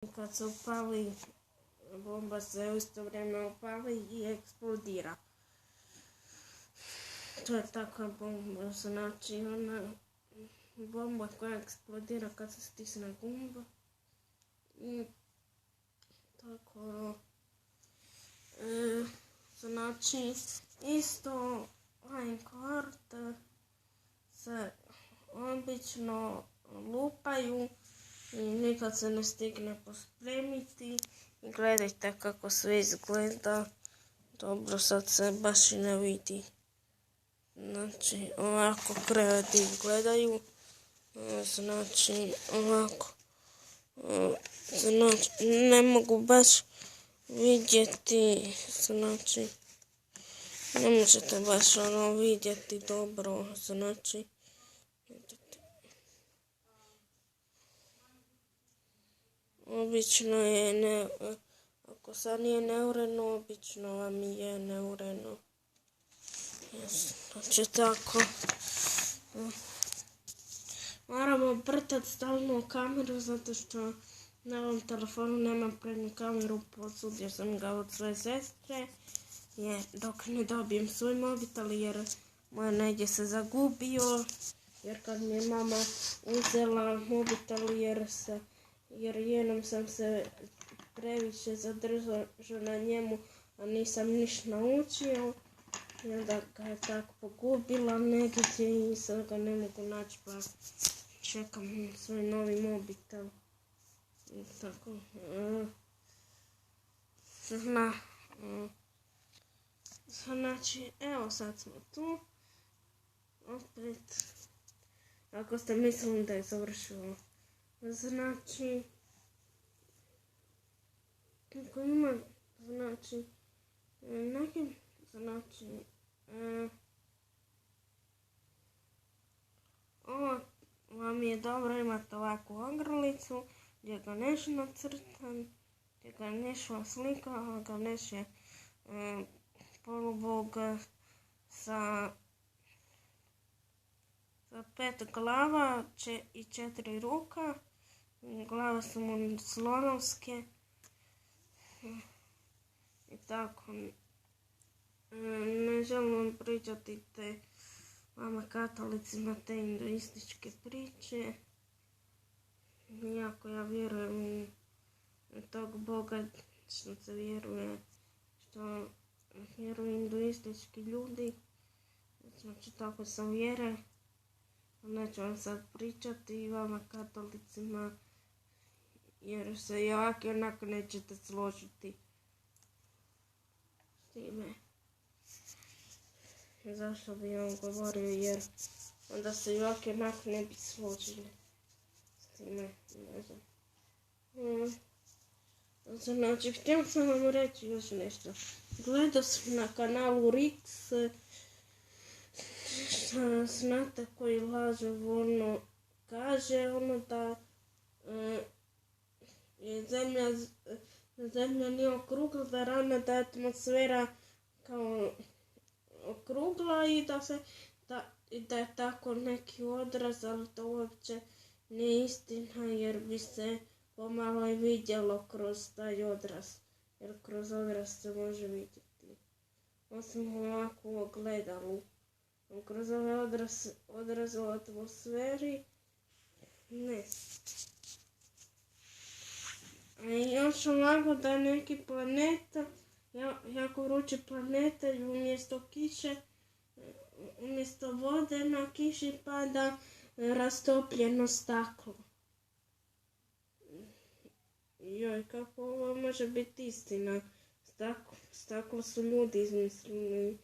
Kad se upali, bomba se u isto vrijeme upali i eksplodira. To je takva bomba, znači ona bomba koja eksplodira kad se stisne gumba. I tako, znači isto Minecraft se obično lupaju i nikad se ne stigne pospremiti. I gledajte kako sve izgleda. Dobro, sad se baš i ne vidi. Znači, ovako kreveti izgledaju. Znači, ovako. Znači, ne mogu baš vidjeti. Znači, ne možete baš ono vidjeti dobro. Znači, obično je, ako sad nije neuredno, obično vam je neuredno. Znači tako. Moramo obrtati stalno kameru zato što na ovom telefonu nemam prednju kameru, posudio sam ga od svoje sestre. Dok ne dobijem svoj mobitel jer moj negdje se zagubio. Jer kad mi je mama uzela mobitel jer jednom sam se previše zadržao na njemu, a nisam ništa naučio. I onda ga je tako pogubila negdje i sad ga ne mogu naći, pa čekam svoj novi mobitel. I tako. Znači, evo sad smo tu. Opet, ako ste mislili da je završilo. Znači, kako ima, znači, nekim, znači, ovo vam je dobro, imate ovakvu ogrlicu, gdje ga nešto nacrtan, gdje ga nešto slika, ga nešto poluboga sa 5 glava i 4 ruka. Glave su mu slonovske. I tako. Ne želim vam pričati te vama katolicima te hinduističke priče. Iako ja vjerujem u tog Boga što se vjeruje, što vjeruju hinduistički ljudi. Znači tako sam vjere. Neću vam sad pričati vama katolicima jer se i ovako i onako nećete složiti s time. Zašto bi vam govorio jer onda se i ovako i onako ne bi složili s time. Ne znam. Znači, htio sam vam reći još nešto. Gledao sam na kanalu Rix. Znate koji laže ono kaže da je zemlja nije okrugla, da ravna, da je atmosfera kao okrugla i da je tako neki odraz, ali to uopće nije istina jer bi se pomalo i vidjelo kroz taj odraz, jer kroz odraz se može vidjeti. Osim ovako u ogledalu. Kroz ove odraze u atmosferi, ne. A još ovako da neki planeta, jako vruće planeta i umjesto kiše, umjesto vode na kiši pada rastopljeno staklo. Joj, kako ovo može biti istina? Staklo su ljudi izmislili.